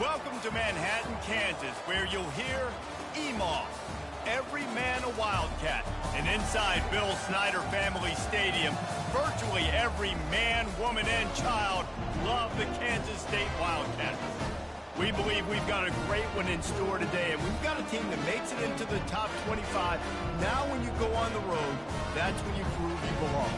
Welcome to Manhattan, Kansas, where you'll hear EMAW, every man a Wildcat. And inside Bill Snyder Family Stadium, virtually every man, woman, and child love the Kansas State Wildcats. We believe we've got a great one in store today, and we've got a team that makes it into the top 25. Now when you go on the road, that's when you prove you belong.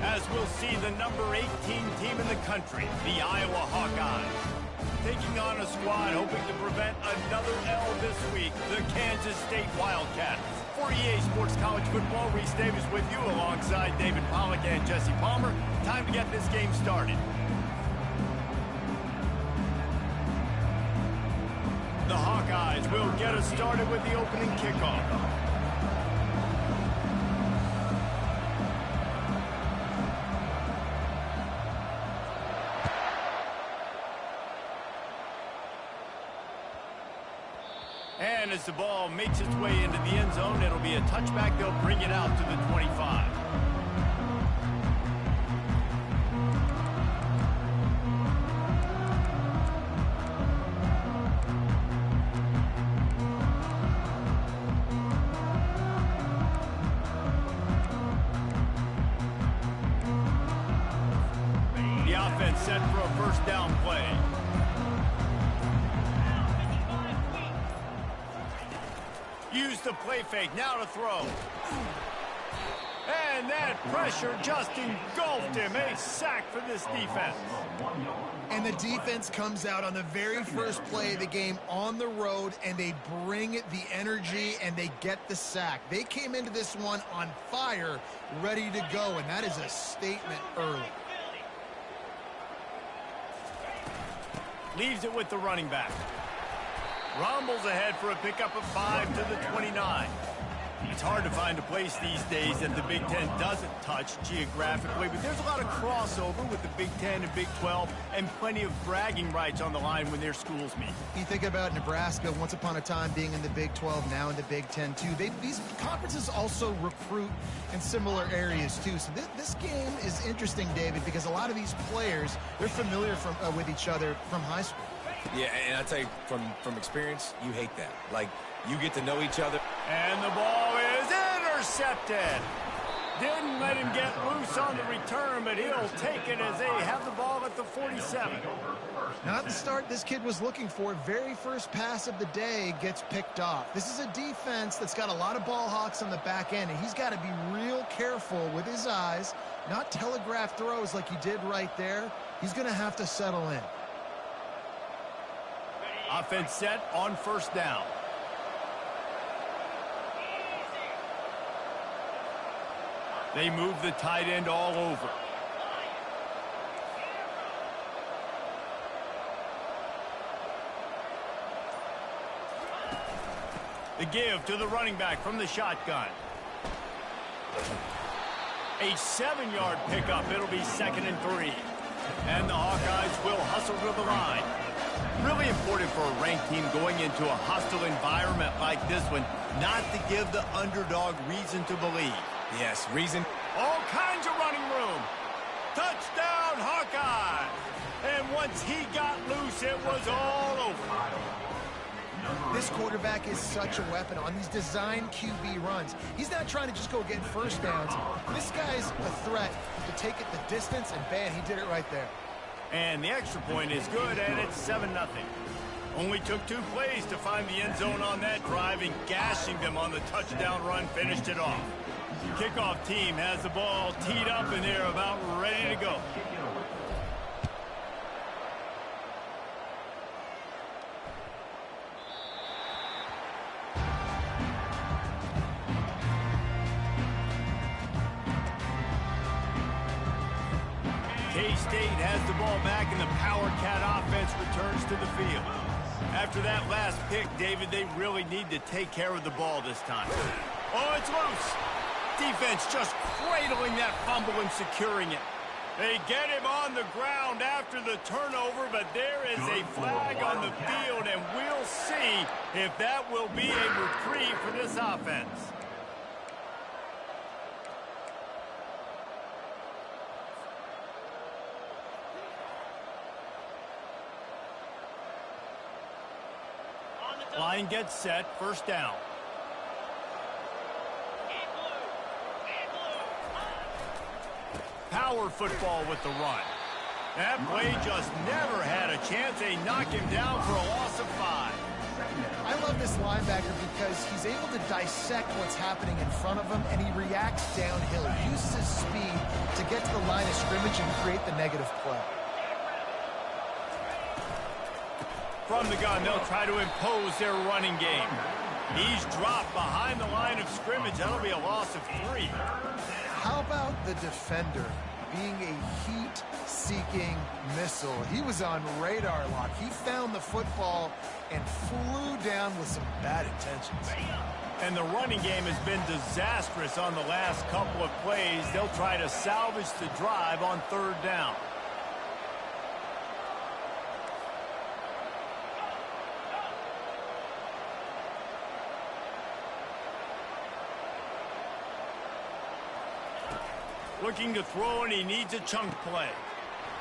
As we'll see the number 18 team in the country, the Iowa Hawkeyes, taking on a squad hoping to prevent another L this week, the Kansas State Wildcats. For EA Sports College Football, Reese Davis with you alongside David Pollack and Jesse Palmer. Time to get this game started. The Hawkeyes will get us started with the opening kickoff. And as the ball makes its way into the end zone, it'll be a touchback. They'll bring it out to the 25. The offense set for a first down play. Use the play fake, now to throw. And that pressure just engulfed him. A sack for this defense. And the defense comes out on the very first play of the game on the road, and they bring the energy, and they get the sack. They came into this one on fire, ready to go, and that is a statement early. Leaves it with the running back. Rumbles ahead for a pickup of 5 to the 29. It's hard to find a place these days that the Big Ten doesn't touch geographically, but there's a lot of crossover with the Big Ten and Big 12 and plenty of bragging rights on the line when their schools meet. You think about Nebraska once upon a time being in the Big 12, now in the Big 10 too. These conferences also recruit in similar areas too. So this game is interesting, David, because a lot of these players, they're familiar with each other from high school. Yeah, and I tell you, from experience, you hate that. Like, you get to know each other. And the ball is intercepted. Didn't let him get loose on the return, but he'll take it as they have the ball at the 47. Not the start this kid was looking for. Very first pass of the day gets picked off. This is a defense that's got a lot of ball hawks on the back end, and he's got to be real careful with his eyes, not telegraph throws like he did right there. He's going to have to settle in. Offense set on first down. They move the tight end all over. The give to the running back from the shotgun. A 7-yard pickup. It'll be 2nd and 3. And the Hawkeyes will hustle to the line. Really important for a ranked team going into a hostile environment like this one, not to give the underdog reason to believe. Yes, reason. All kinds of running room. Touchdown, Hawkeye. And once he got loose, it was all over. This quarterback is such a weapon on these design QB runs. He's not trying to just go get first downs. This guy's a threat to take it the distance, and bam, he did it right there. And the extra point is good, and it's 7-0. Only took 2 plays to find the end zone on that drive, and gashing them on the touchdown run finished it off. Kickoff team has the ball teed up, and they're about ready to go. K-State has the ball back, and the Power Cat offense returns to the field. After that last pick, David, they really need to take care of the ball this time. Oh, it's loose. Defense just cradling that fumble and securing it. They get him on the ground after the turnover, but there is a flag on the field, and we'll see if that will be a reprieve for this offense. Line gets set, first down. Power football with the run. That play just never had a chance. They knock him down for a loss of 5. I love this linebacker because he's able to dissect what's happening in front of him, and he reacts downhill. He uses his speed to get to the line of scrimmage and create the negative play. From the gun, they'll try to impose their running game. He's dropped behind the line of scrimmage. That'll be a loss of 3. How about the defender being a heat-seeking missile? He was on radar lock. He found the football and flew down with some bad intentions. And the running game has been disastrous on the last couple of plays. They'll try to salvage the drive on 3rd down. Looking to throw, and he needs a chunk play.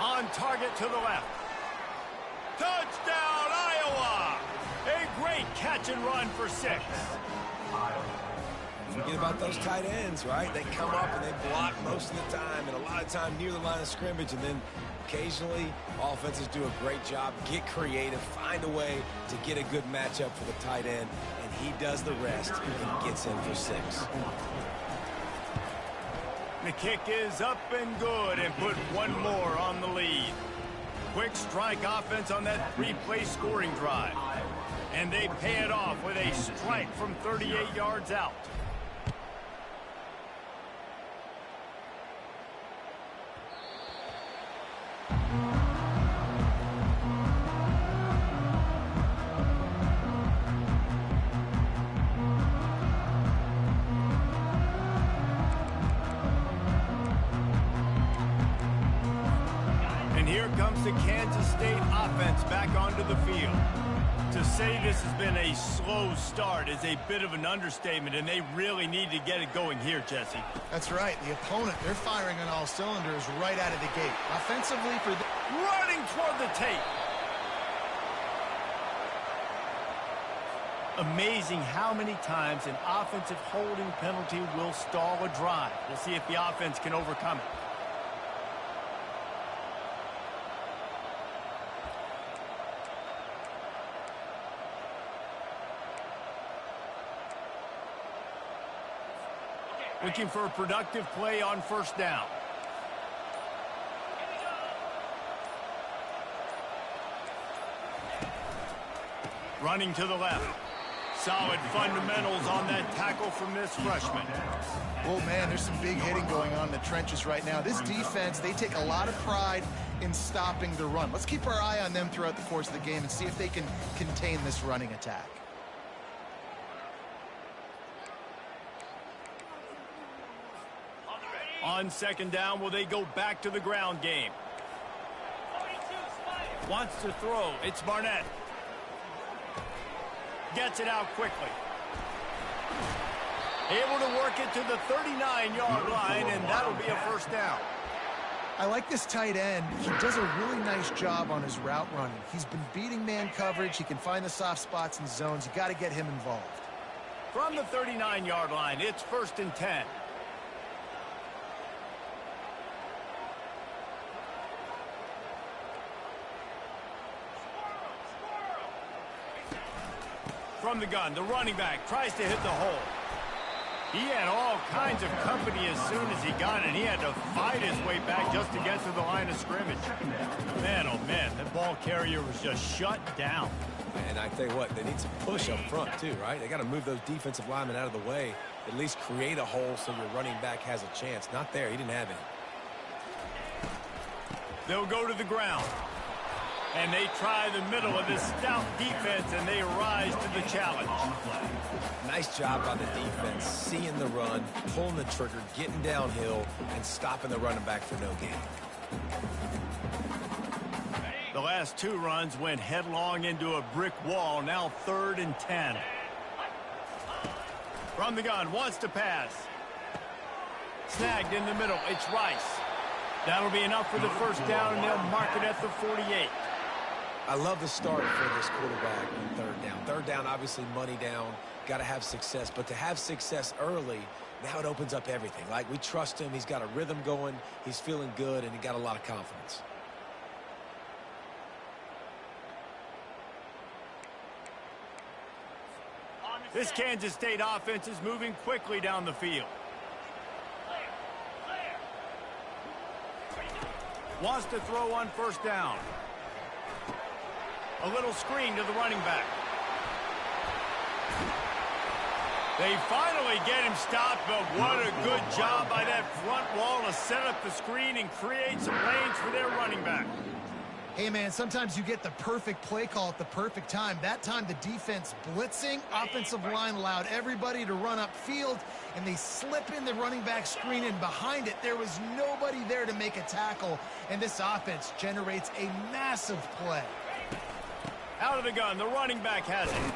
On target to the left. Touchdown, Iowa! A great catch and run for 6. Forget about those tight ends, right? They come up and they block most of the time, and a lot of time near the line of scrimmage, and then occasionally offenses do a great job, get creative, find a way to get a good matchup for the tight end, and he does the rest and gets in for 6. The kick is up and good, and put one more on the lead. Quick strike offense on that 3-play scoring drive. And they pay it off with a strike from 38 yards out. The Kansas State offense back onto the field. To say this has been a slow start is a bit of an understatement, and they really need to get it going here, Jesse. That's right. The opponent, they're firing on all cylinders right out of the gate. Offensively for the... Running toward the tape. Amazing how many times an offensive holding penalty will stall a drive. We'll see if the offense can overcome it. Looking for a productive play on 1st down. Running to the left. Solid fundamentals on that tackle from this freshman. Oh, man, there's some big hitting going on in the trenches right now. This defense, they take a lot of pride in stopping the run. Let's keep our eye on them throughout the course of the game and see if they can contain this running attack. On 2nd down, will they go back to the ground game? Wants to throw. It's Barnett. Gets it out quickly. Able to work it to the 39-yard line, and that'll be a 1st down. I like this tight end. He does a really nice job on his route running. He's been beating man coverage. He can find the soft spots and zones. You got to get him involved. From the 39-yard line, it's 1st and 10. From the gun, the running back tries to hit the hole. He had all kinds of company as soon as he got it. He had to fight his way back just to get to the line of scrimmage. Man, oh man, the ball carrier was just shut down. And I tell you what, they need some push up front too, right? They got to move those defensive linemen out of the way, at least create a hole so your running back has a chance. Not there, he didn't have any. They'll go to the ground. And they try the middle of this stout defense, and they rise to the challenge. Nice job by the defense, seeing the run, pulling the trigger, getting downhill, and stopping the running back for no gain. The last 2 runs went headlong into a brick wall. Now 3rd and 10. From the gun, wants to pass. Snagged in the middle. It's Rice. That'll be enough for the 1st down, and they'll mark it at the 48. I love the start for this quarterback on third down. Third down, obviously money down, got to have success. But to have success early, now it opens up everything. Like, we trust him. He's got a rhythm going. He's feeling good, and he got a lot of confidence. This Kansas State offense is moving quickly down the field. Wants to throw on first down. A little screen to the running back. They finally get him stopped, but what a good job by that front wall to set up the screen and create some lanes for their running back. Hey, man, sometimes you get the perfect play call at the perfect time. That time the defense blitzing, offensive line allowed everybody to run upfield, and they slip in the running back screen, and behind it there was nobody there to make a tackle, and this offense generates a massive play. Out of the gun, the running back has it.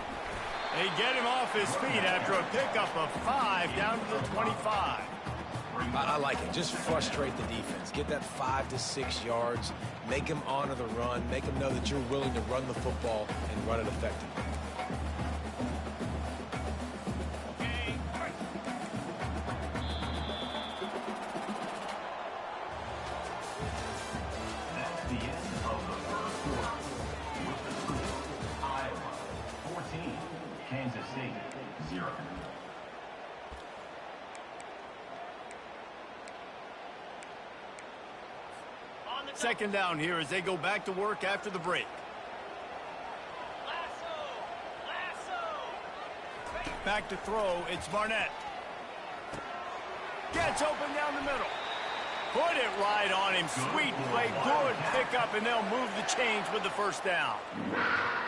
They get him off his feet after a pickup of 5 down to the 25. I like it. Just frustrate the defense. Get that 5 to 6 yards. Make them honor the run. Make them know that you're willing to run the football and run it effectively. That's the end of the first quarter. With the score, Iowa 14, Kansas State 0. Second down here as they go back to work after the break. Back to throw, it's Barnett. Gets open down the middle. Put it right on him. Sweet play, good pickup, and they'll move the chains with the first down.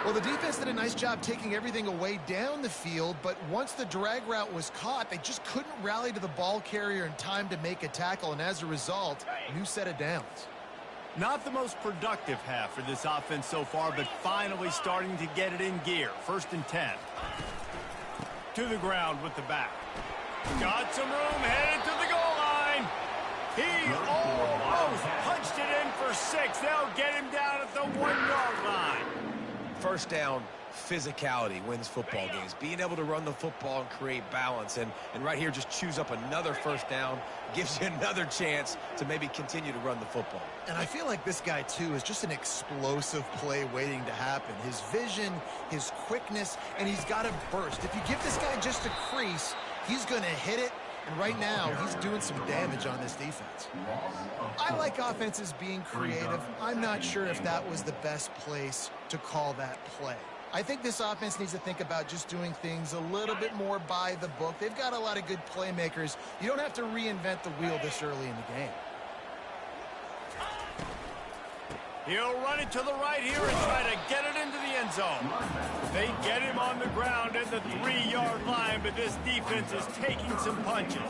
Well, the defense did a nice job taking everything away down the field, but once the drag route was caught, they just couldn't rally to the ball carrier in time to make a tackle, and as a result, new set of downs. Not the most productive half for this offense so far, but finally starting to get it in gear. 1st and 10. To the ground with the back. Got some room, headed to the goal line. He almost punched it in for 6. They'll get him down at the 1-yard line. First down, physicality wins football games. Being able to run the football and create balance. And right here, just choose up another first down. Gives you another chance to maybe continue to run the football. And I feel like this guy, too, is just an explosive play waiting to happen. His vision, his quickness, and he's got a burst. If you give this guy just a crease, he's going to hit it. And right now, he's doing some damage on this defense. I like offenses being creative. I'm not sure if that was the best place to call that play. I think this offense needs to think about just doing things a little bit more by the book. They've got a lot of good playmakers. You don't have to reinvent the wheel this early in the game. He'll run it to the right here and try to get it into the end zone. They get him on the ground at the 3-yard line, but this defense is taking some punches.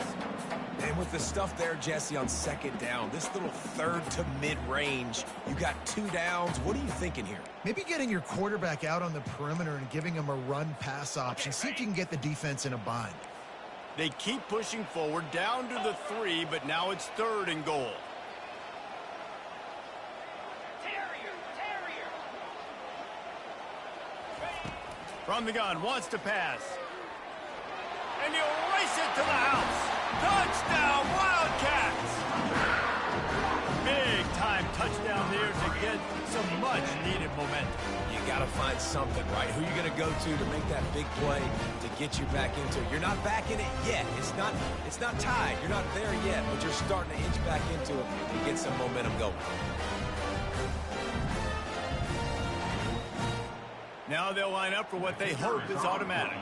And with the stuff there, Jesse, on second down, this little third to mid-range, you got 2 downs. What are you thinking here? Maybe getting your quarterback out on the perimeter and giving him a run-pass option. See if you can get the defense in a bind. They keep pushing forward down to the 3, but now it's 3rd and goal. From the gun, wants to pass. And he'll race it to the house. Touchdown, Wildcats! Big-time touchdown there to get some much-needed momentum. You got to find something, right? Who are you going to go to make that big play to get you back into it? You're not back in it yet. It's not tied. You're not there yet, but you're starting to inch back into it and get some momentum going. Now they'll line up for what they hope is automatic.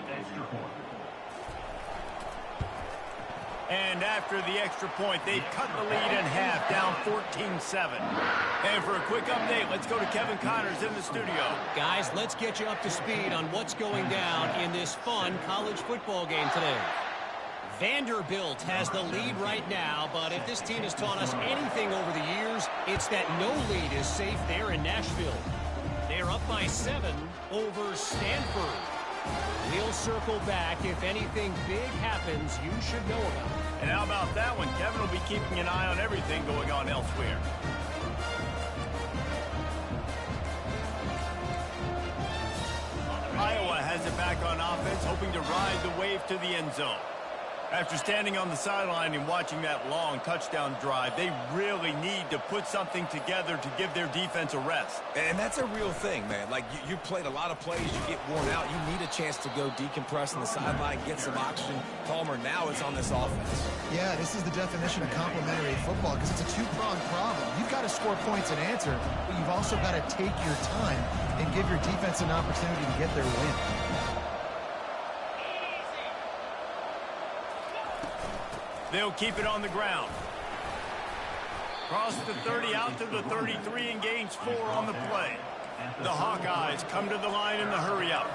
And after the extra point, they've cut the lead in half, down 14-7. And for a quick update, let's go to Kevin Connors in the studio. Guys, let's get you up to speed on what's going down in this fun college football game today. Vanderbilt has the lead right now, but if this team has taught us anything over the years, it's that no lead is safe there in Nashville. They're up by 7 over Stanford. We'll circle back. If anything big happens, you should know about it. And how about that one? Kevin will be keeping an eye on everything going on elsewhere. it back on offense, hoping to ride the wave to the end zone. After standing on the sideline and watching that long touchdown drive, they really need to put something together to give their defense a rest. And that's a real thing, man. Like, you played a lot of plays, you get worn out, you need a chance to go decompress on the sideline, get some oxygen. Palmer, now it's on this offense. Yeah, this is the definition of complementary football because it's a two-pronged problem. You've got to score points and answer, but you've also got to take your time and give your defense an opportunity to get their win. They'll keep it on the ground. Cross the 30 out to the 33 and gains 4 on the play. The Hawkeyes come to the line in the hurry-up.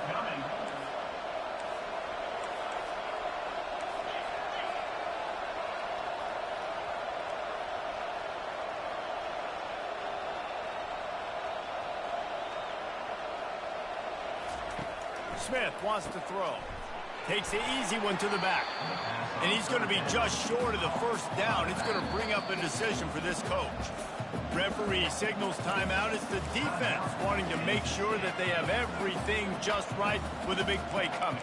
Smith wants to throw. Takes the easy one to the back. And he's going to be just short of the first down. It's going to bring up a decision for this coach. Referee signals timeout. It's the defense wanting to make sure that they have everything just right with a big play coming.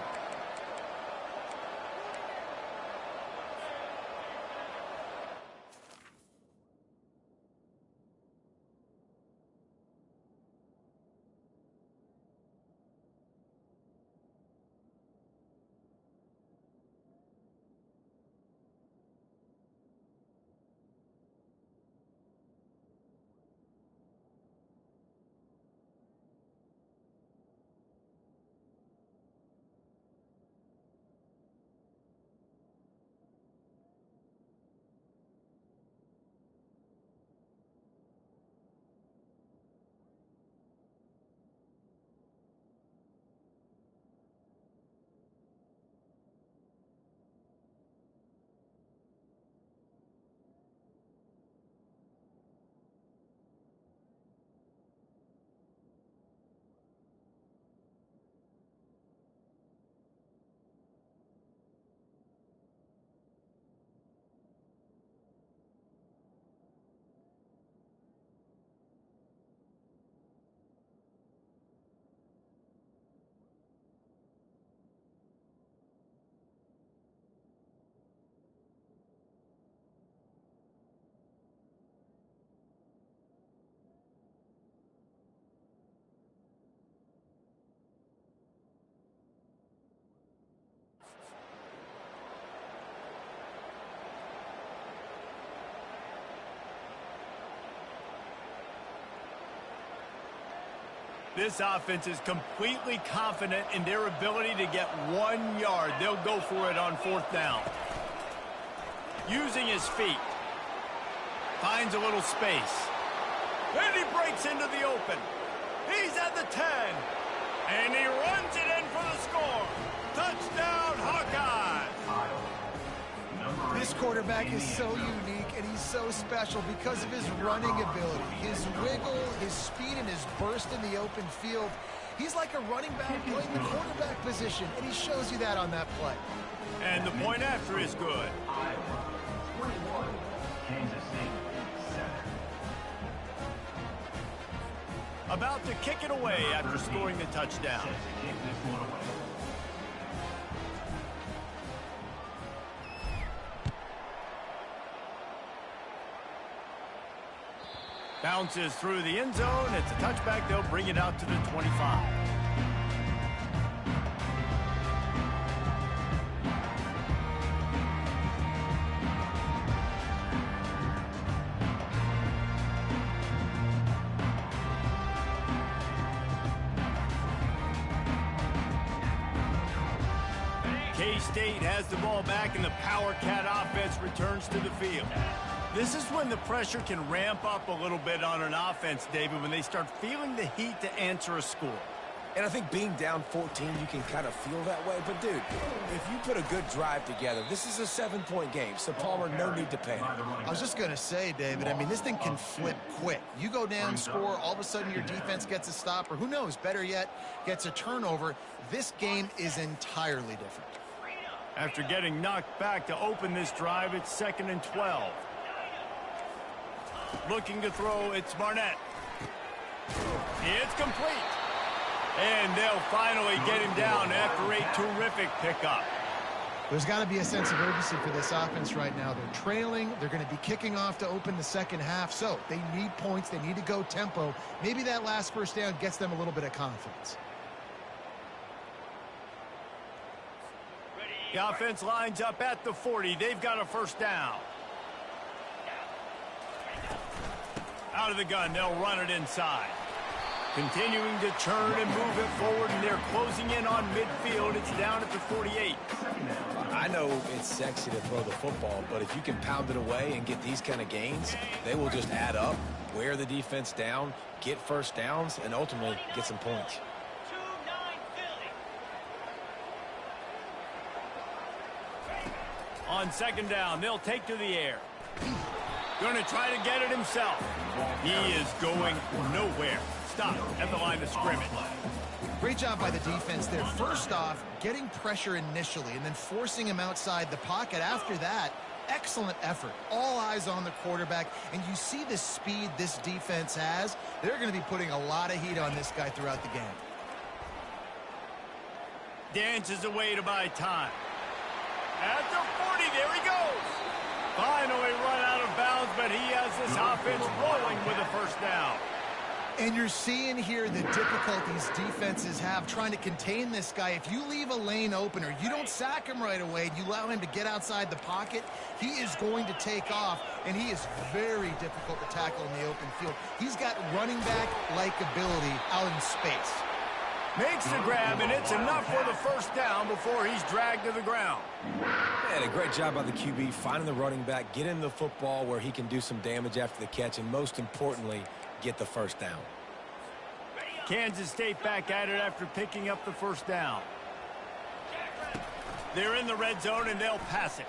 This offense is completely confident in their ability to get 1 yard. They'll go for it on 4th down. Using his feet. Finds a little space. And he breaks into the open. He's at the 10. And he runs it in for the score. Touchdown, Hawkeye! This quarterback is so unique and he's so special because of his running ability, his wiggle, his speed, and his burst in the open field. He's like a running back playing the quarterback position, and he shows you that on that play. And the point after is good. Iowa, 21. Kansas State, 7. About to kick it away after scoring the touchdown. Set to kick this one away. Bounces through the end zone. It's a touchback. They'll bring it out to the 25. K-State has the ball back, and the Power Cat offense returns to the field. This is when the pressure can ramp up a little bit on an offense, David, when they start feeling the heat to answer a score. And I think being down 14, you can kind of feel that way. But, dude, if you put a good drive together, this is a 7-point game. So, Palmer, no need to panic. I was just going to say, David, I mean, this thing can flip quick. You go down, score, all of a sudden your defense gets a stop, or who knows, better yet, gets a turnover. This game is entirely different. After getting knocked back to open this drive, it's 2nd and 12. Looking to throw, it's Barnett. It's complete. And they'll finally get him down after a terrific pickup. There's got to be a sense of urgency for this offense right now. They're trailing. They're going to be kicking off to open the second half. So they need points. They need to go tempo. Maybe that last first down gets them a little bit of confidence. The offense lines up at the 40. They've got a first down. Out of the gun, they'll run it inside. Continuing to turn and move it forward, and they're closing in on midfield. It's down at the 48. I know it's sexy to throw the football, but if you can pound it away and get these kind of gains, they will just add up, wear the defense down, get first downs, and ultimately get some points. On second down, they'll take to the air. Going to try to get it himself. He is going nowhere. Stop at the line of scrimmage. Great job by the defense there. First off, getting pressure initially and then forcing him outside the pocket. After that, excellent effort. All eyes on the quarterback. And you see the speed this defense has. They're going to be putting a lot of heat on this guy throughout the game. Dances away to buy time. At the 40, there he goes. Finally run out of bounds, but he has this offense rolling with a first down. And you're seeing here the difficulties defenses have trying to contain this guy. If you leave a lane open or you don't sack him right away and you allow him to get outside the pocket, he is going to take off, and he is very difficult to tackle in the open field. He's got running back-like ability out in space. Makes the grab, and it's enough for the first down before he's dragged to the ground. And a great job by the QB finding the running back, get him the football where he can do some damage after the catch, and most importantly, get the first down. Kansas State back at it after picking up the first down. They're in the red zone, and they'll pass it.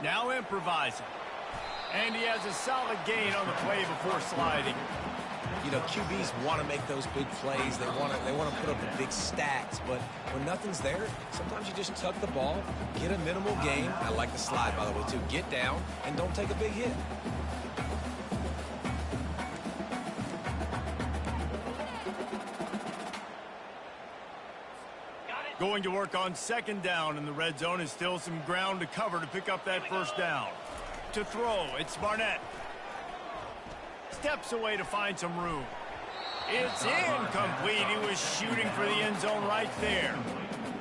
Now improvising. And he has a solid gain on the play before sliding. You know, QBs want to make those big plays. They want to put up the big stats. But when nothing's there, sometimes you just tuck the ball, get a minimal gain. I like the slide, by the way, too. Get down and don't take a big hit. Going to work on second down in the red zone, is still some ground to cover to pick up that first down. To throw, it's Barnett. Steps away to find some room. It's incomplete. He was shooting for the end zone right there.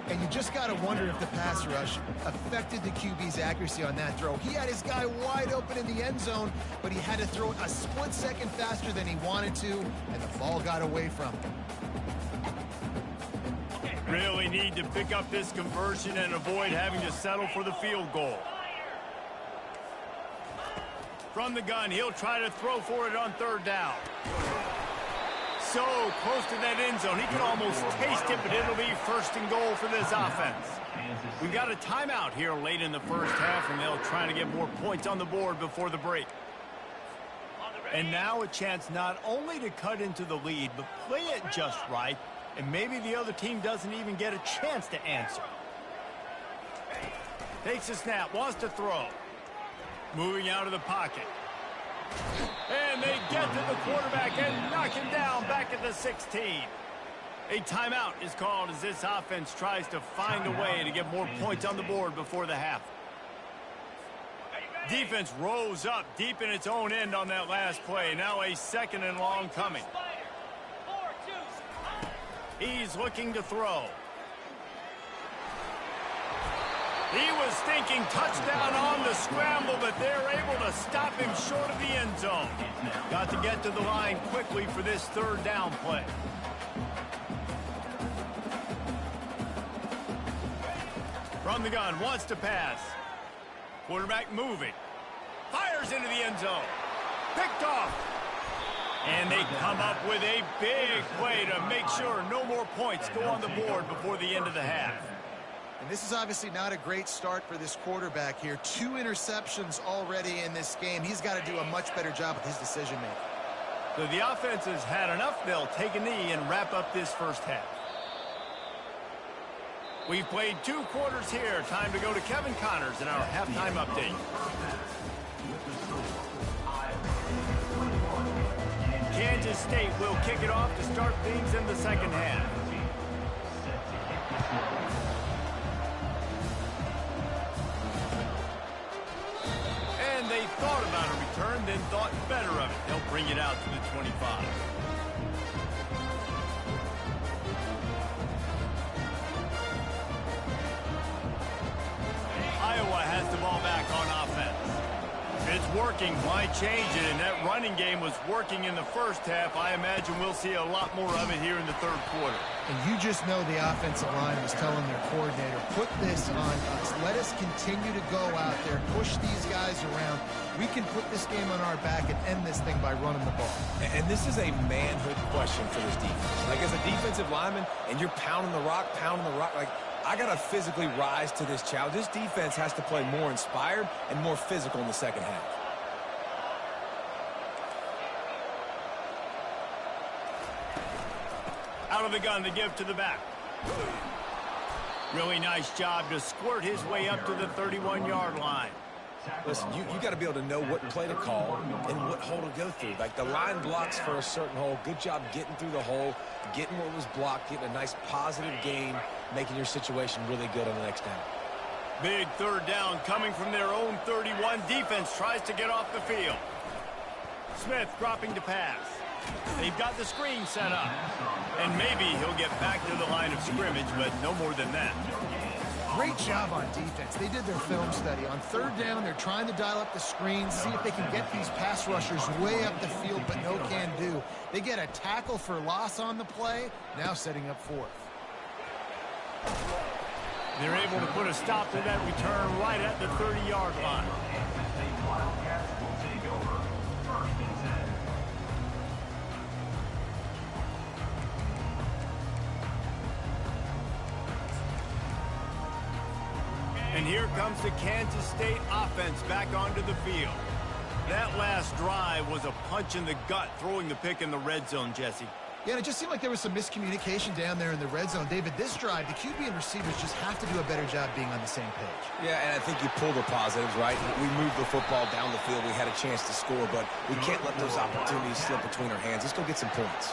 And you just got to wonder if the pass rush affected the QB's accuracy on that throw. He had his guy wide open in the end zone, but he had to throw it a split second faster than he wanted to, and the ball got away from him. Really need to pick up this conversion and avoid having to settle for the field goal. From the gun, he'll try to throw for it on third down. So close to that end zone, he can almost taste it, but it'll be first and goal for this offense. We've got a timeout here late in the first half, and they'll try to get more points on the board before the break. And now a chance not only to cut into the lead, but play it just right, and maybe the other team doesn't even get a chance to answer. Takes a snap, wants to throw. Moving out of the pocket. And they get to the quarterback and knock him down back at the 16. A timeout is called as this offense tries to find a way to get more points on the board before the half. Defense rose up deep in its own end on that last play. Now a second and long coming. He's looking to throw. He was thinking touchdown on the scramble, but they're able to stop him short of the end zone. Got to get to the line quickly for this third down play. From the gun, wants to pass. Quarterback moving. Fires into the end zone. Picked off. And they come up with a big play to make sure no more points go on the board before the end of the half. And this is obviously not a great start for this quarterback here. 2 interceptions already in this game. He's got to do a much better job with his decision-making. So the offense has had enough. They'll take a knee and wrap up this first half. We've played 2 quarters here. Time to go to Kevin Connors in our halftime update. Kansas State will kick it off to start things in the second half. And they thought about a return, then thought better of it. They'll bring it out to the 25. Iowa has the ball back on offense. It's working. Why change it? And that running game was working in the first half. I imagine we'll see a lot more of it here in the third quarter. And you just know the offensive line was telling their coordinator, put this on us. Let us continue to go out there, push these guys around. We can put this game on our back and end this thing by running the ball. And this is a manhood question for this defense. Like, as a defensive lineman, and you're pounding the rock, like, I got to physically rise to this challenge. This defense has to play more inspired and more physical in the second half. Out of the gun to give to the back. Really nice job to squirt his way up to the 31-yard line. Listen, you got to be able to know what play to call and what hole to go through. Like, the line blocks for a certain hole. Good job getting through the hole, getting what was blocked, getting a nice positive gain, making your situation really good on the next down. Big third down coming from their own 31. Defense tries to get off the field. Smith dropping to pass. They've got the screen set up. And maybe he'll get back to the line of scrimmage, but no more than that. Great job on defense. They did their film study. On third down, they're trying to dial up the screen, see if they can get these pass rushers way up the field, but no can do. They get a tackle for loss on the play, now setting up fourth. They're able to put a stop to that return right at the 30-yard line. And here comes the Kansas State offense back onto the field. That last drive was a punch in the gut, throwing the pick in the red zone, Jesse. Yeah, and it just seemed like there was some miscommunication down there in the red zone. David, this drive, the QB and receivers just have to do a better job being on the same page. Yeah, and I think you pull the positives, right? We moved the football down the field. We had a chance to score, but we can't let those opportunities slip between our hands. Let's go get some points.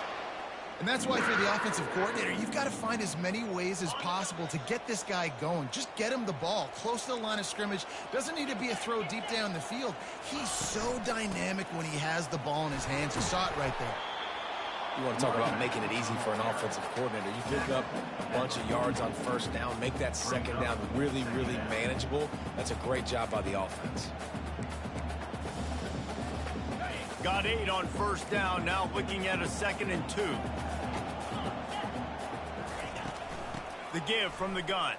And that's why for the offensive coordinator, you've got to find as many ways as possible to get this guy going. Just get him the ball close to the line of scrimmage. Doesn't need to be a throw deep down the field. He's so dynamic when he has the ball in his hands. You saw it right there. You want to talk about making it easy for an offensive coordinator. You pick up a bunch of yards on first down, make that second down really, really manageable. That's a great job by the offense. Got 8 on first down, now looking at a 2nd and 2. The give from the gun.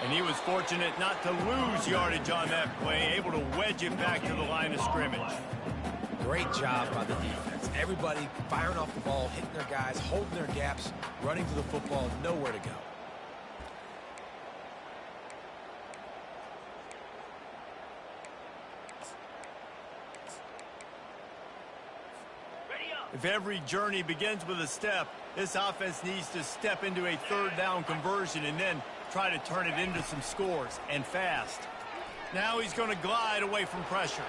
And he was fortunate not to lose yardage on that play, able to wedge it back to the line of scrimmage. Great job by the defense. Everybody firing off the ball, hitting their guys, holding their gaps, running to the football, nowhere to go. If every journey begins with a step, this offense needs to step into a third down conversion and then try to turn it into some scores, and fast. Now he's going to glide away from pressure.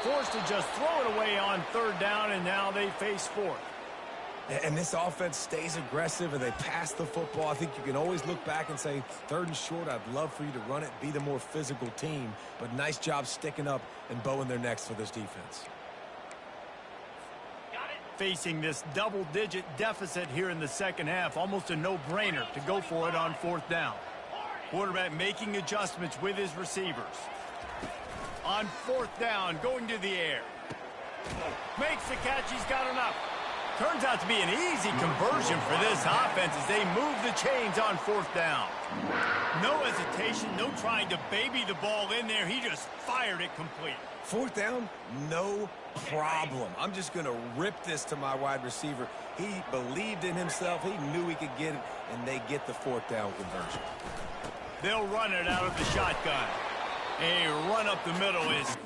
Forced to just throw it away on third down, and now they face fourth. And this offense stays aggressive, and they pass the football. I think you can always look back and say, 3rd and short, I'd love for you to run it, be the more physical team. But nice job sticking up and bowing their necks for this defense. Facing this double-digit deficit here in the second half, almost a no-brainer to go for it on 4th down. Quarterback making adjustments with his receivers. On 4th down, going to the air. Makes the catch, he's got enough. Turns out to be an easy conversion for this offense as they move the chains on 4th down. No hesitation, no trying to baby the ball in there. He just fired it complete. 4th down, no problem. I'm just going to rip this to my wide receiver. He believed in himself. He knew he could get it, and they get the 4th down conversion. They'll run it out of the shotgun. A run up the middle is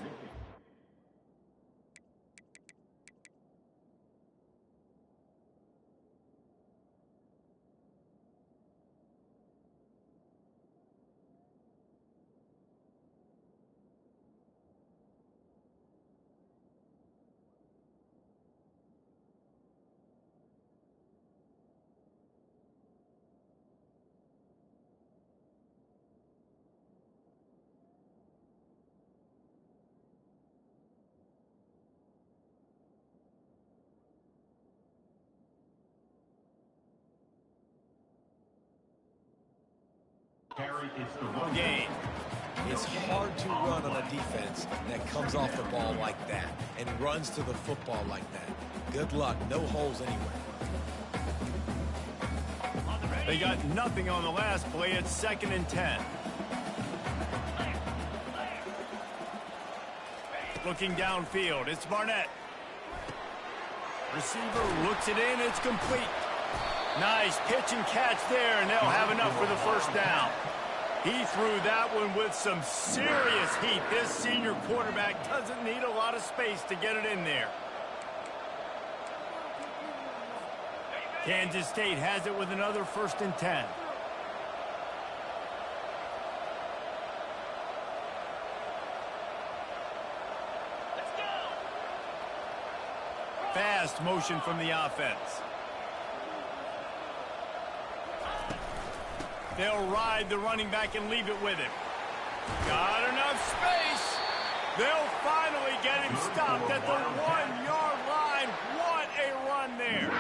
Carry, it's the run Gain. It's hard to run on a defense that comes off the ball like that and runs to the football like that. Good luck. No holes anywhere. They got nothing on the last play. It's 2nd and 10. Looking downfield, it's Barnett. Receiver looks it in, it's complete. Nice pitch and catch there, and they'll have enough for the first down. He threw that one with some serious heat. This senior quarterback doesn't need a lot of space to get it in there. Kansas State has it with another 1st and 10. Fast motion from the offense. They'll ride the running back and leave it with him. Got enough space. They'll finally get him stopped at the 1-yard line. What a run there.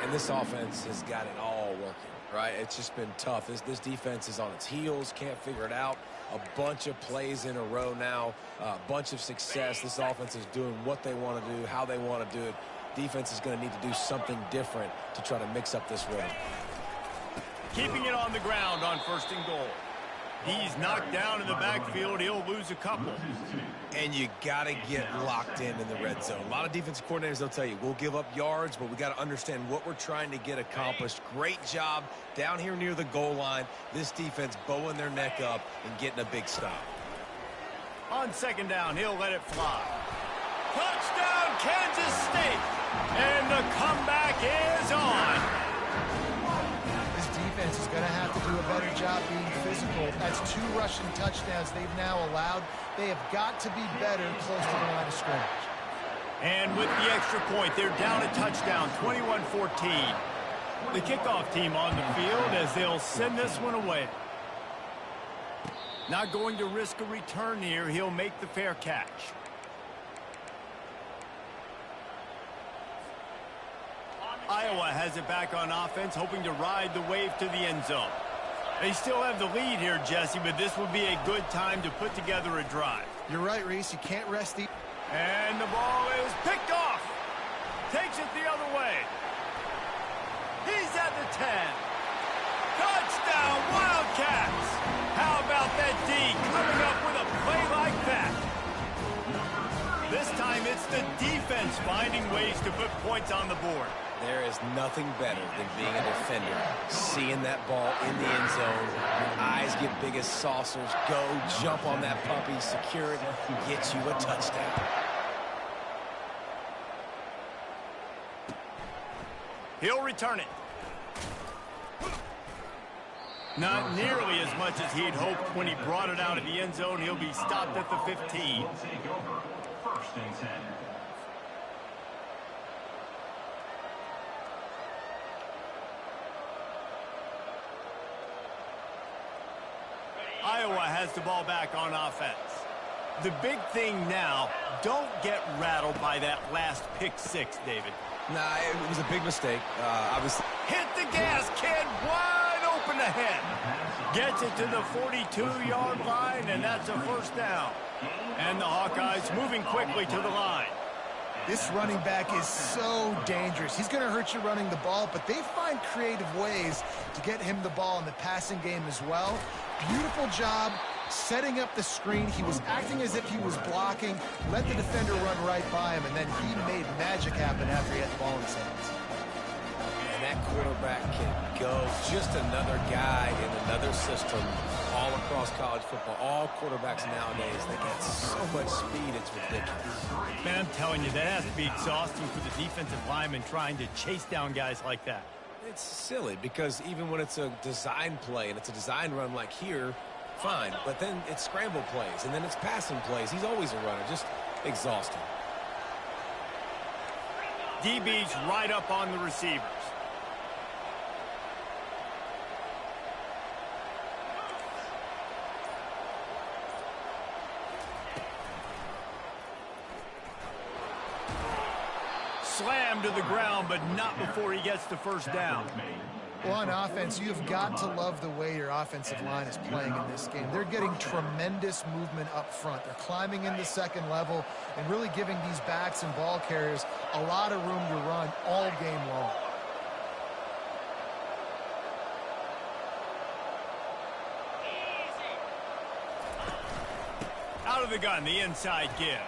And this offense has got it all working, right? It's just been tough. This defense is on its heels, can't figure it out. A bunch of plays in a row now, a bunch of success. This offense is doing what they want to do, how they want to do it. Defense is going to need to do something different to try to mix up this rhythm. Keeping it on the ground on 1st and goal. He's knocked down in the backfield. He'll lose a couple. And you got to get locked in the red zone. A lot of defensive coordinators, they'll tell you, we'll give up yards, but we got to understand what we're trying to get accomplished. Great job down here near the goal line. This defense bowing their neck up and getting a big stop. On 2nd down, he'll let it fly. Touchdown, Kansas State. And the comeback is on. Defense is going to have to do a better job being physical. That's 2 rushing touchdowns they've now allowed. They have got to be better close to the line of scrimmage. And with the extra point, they're down a touchdown, 21-14. The kickoff team on the field as they'll send this one away. Not going to risk a return here. He'll make the fair catch. Iowa has it back on offense, hoping to ride the wave to the end zone. They still have the lead here, Jesse, but this would be a good time to put together a drive. You're right, Reese. You can't rest the... And the ball is picked off. Takes it the other way. He's at the 10. Touchdown, Wildcats. How about that D coming up with a play like that? This time it's the defense finding ways to put points on the board. There is nothing better than being a defender, seeing that ball in the end zone. Your eyes get big as saucers. Go, jump on that puppy, secure it, and get you a touchdown. He'll return it. Not nearly as much as he'd hoped when he brought it out of the end zone. He'll be stopped at the 15. will take over. 1st and 10. Iowa has the ball back on offense. The big thing now, don't get rattled by that last pick-6, David. Nah, it was a big mistake. Obviously. Hit the gas, kid. Wide open ahead. Gets it to the 42-yard line, and that's a 1st down. And the Hawkeyes moving quickly to the line. This running back is so dangerous. He's going to hurt you running the ball, but they find creative ways to get him the ball in the passing game as well. Beautiful job setting up the screen. He was acting as if he was blocking, let the defender run right by him, and then he made magic happen after he had the ball in his hands. And that quarterback can go. Just another guy in another system all across college football. All quarterbacks nowadays, they got so much speed, it's ridiculous. Man, I'm telling you, that has to be exhausting for the defensive lineman trying to chase down guys like that. It's silly because even when it's a design play and it's a design run like here, fine. But then it's scramble plays and then it's passing plays. He's always a runner. Just exhausting. DB's right up on the receivers. Slammed to the ground, but not before he gets the 1st down. Well, on offense, you've got to love the way your offensive line is playing in this game. They're getting tremendous movement up front. They're climbing in the second level and really giving these backs and ball carriers a lot of room to run all game long. Out of the gun, the inside give.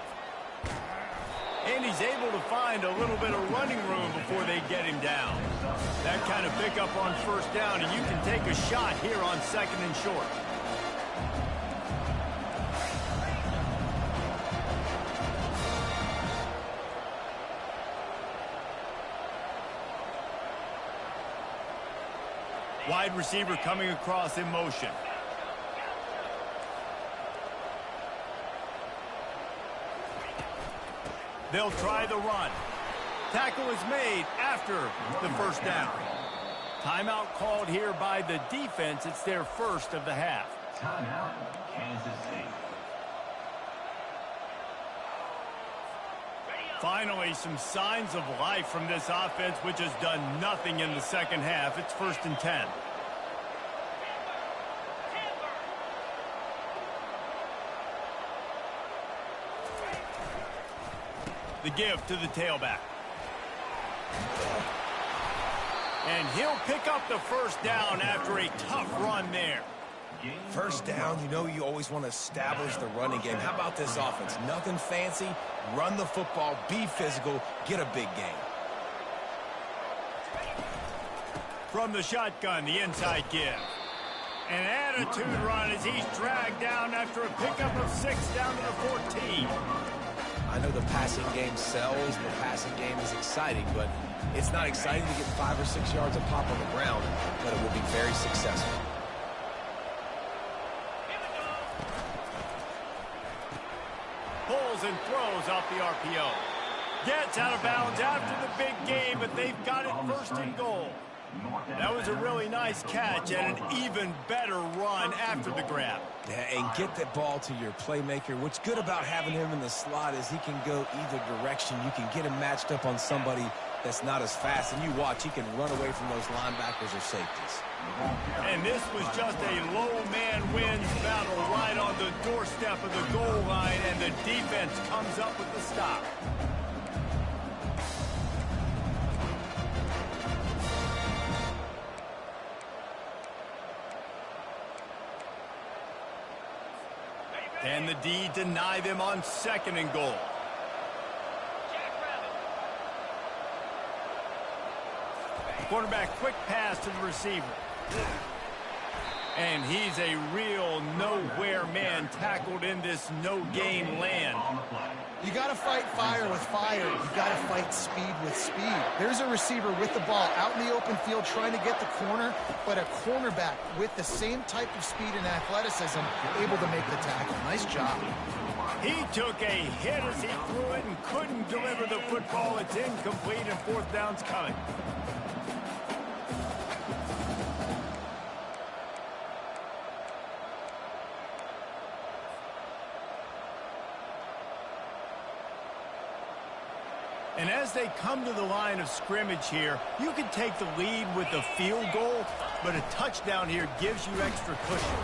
And he's able to find a little bit of running room before they get him down. That kind of pickup on first down, and you can take a shot here on second and short. Wide receiver coming across in motion. They'll try the run. Tackle is made after the first down. Timeout called here by the defense. It's their first of the half. Timeout, Kansas City. Finally, some signs of life from this offense, which has done nothing in the second half. It's 1st and 10. The give to the tailback. And he'll pick up the first down after a tough run there. First down, you know you always want to establish the running game. How about this offense? Nothing fancy. Run the football, be physical, get a big gain. From the shotgun, the inside give. An attitude run as he's dragged down after a pickup of 6 down to the 14. I know the passing game sells, and the passing game is exciting, but it's not exciting to get 5 or 6 yards of pop on the ground, but it will be very successful. Pulls and throws off the RPO. Gets out of bounds after the big game, but they've got it 1st and goal. That was a really nice catch and an even better run after the grab. Yeah, and get that ball to your playmaker. What's good about having him in the slot is he can go either direction. You can get him matched up on somebody that's not as fast, and you watch, he can run away from those linebackers or safeties. And this was just a low man wins battle right on the doorstep of the goal line, and the defense comes up with the stop. And the D deny them on 2nd and goal. Quarterback quick pass to the receiver. And he's a real nowhere man tackled in this no-gain land. You got to fight fire with fire. You got to fight speed with speed. There's a receiver with the ball out in the open field trying to get the corner, but a cornerback with the same type of speed and athleticism able to make the tackle. Nice job. He took a hit as he threw it and couldn't deliver the football. It's incomplete and 4th down's coming. And as they come to the line of scrimmage here, you can take the lead with a field goal, but a touchdown here gives you extra cushion.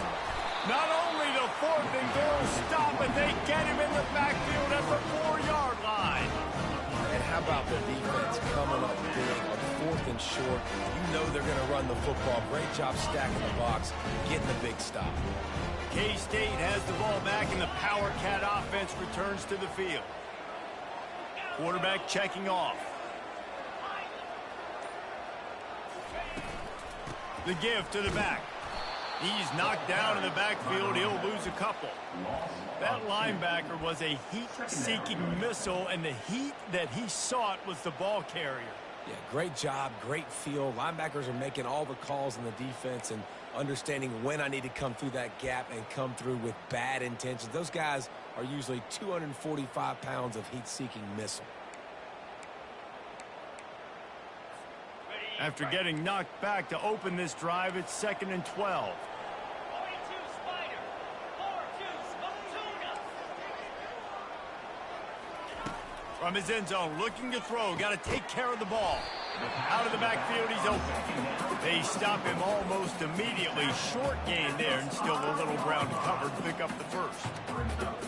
Not only the 4th and goal stop, but they get him in the backfield at the 4-yard line. And how about the defense coming up big on 4th and short? You know they're going to run the football. Great job stacking the box, getting the big stop. K-State has the ball back, and the Power Cat offense returns to the field. Quarterback checking off. The give to the back. He's knocked down in the backfield. He'll lose a couple. That linebacker was a heat-seeking missile, and the heat that he sought was the ball carrier. Yeah, great job, great feel. Linebackers are making all the calls in the defense and understanding when I need to come through that gap and come through with bad intentions. Those guys are usually 245 pounds of heat-seeking missile. After getting knocked back to open this drive, it's 2nd and 12. From his end zone, looking to throw, got to take care of the ball. Out of the backfield, he's open. They stop him almost immediately. Short gain there, and still a little ground to cover to pick up the first.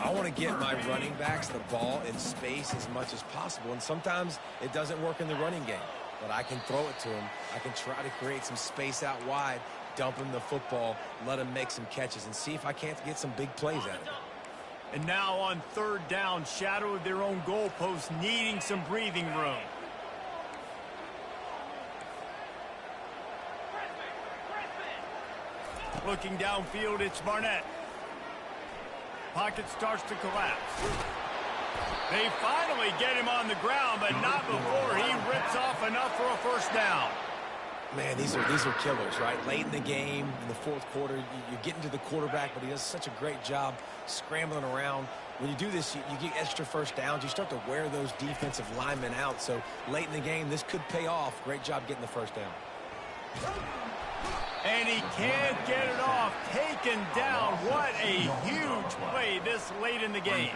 I want to get my running backs the ball in space as much as possible, and sometimes it doesn't work in the running game. But I can throw it to him. I can try to create some space out wide, dump him the football, let him make some catches, and see if I can't get some big plays out of it. And now on third down, shadow of their own goalpost, needing some breathing room. Looking downfield, it's Barnett. Pocket starts to collapse. They finally get him on the ground, but not before he rips off enough for a first down. Man, these are killers, right? Late in the game, in the fourth quarter, you're getting to the quarterback, but he does such a great job scrambling around. When you do this, you get extra first downs. You start to wear those defensive linemen out. So late in the game, this could pay off. Great job getting the first down. And he can't get it off. Taken down. What a huge play this late in the game.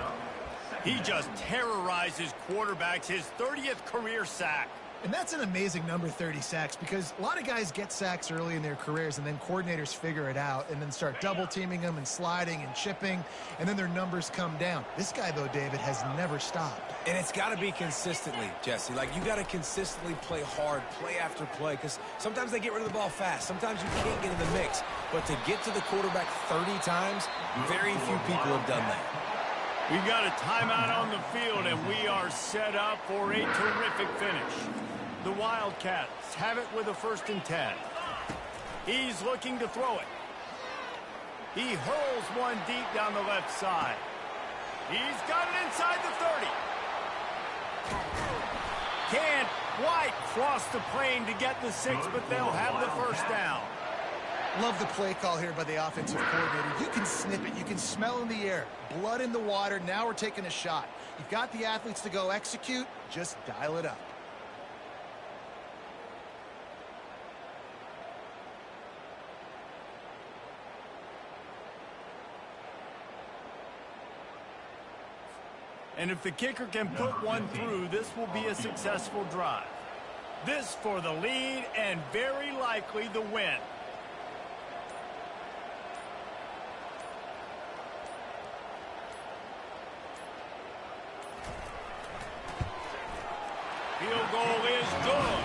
He just terrorizes quarterbacks, his 30th career sack. And that's an amazing number, 30 sacks, because a lot of guys get sacks early in their careers, and then coordinators figure it out and then start double-teaming them and sliding and chipping, and then their numbers come down. This guy, though, David, has never stopped. And it's got to be consistently, Jesse. Like, you got to consistently play hard, play after play, because sometimes they get rid of the ball fast. Sometimes you can't get in the mix. But to get to the quarterback 30 times, very few people have done that. We've got a timeout on the field, and we are set up for a terrific finish. The Wildcats have it with a 1st and 10. He's looking to throw it. He hurls one deep down the left side. He's got it inside the 30. Can't quite cross the plane to get the 6, but they'll have the first down. Love the play call here by the offensive coordinator. You can snip it. You can smell in the air. Blood in the water. Now we're taking a shot. You've got the athletes to go execute. Just dial it up. And if the kicker can put one through, this will be a successful drive. This for the lead and very likely the win. Field goal is good.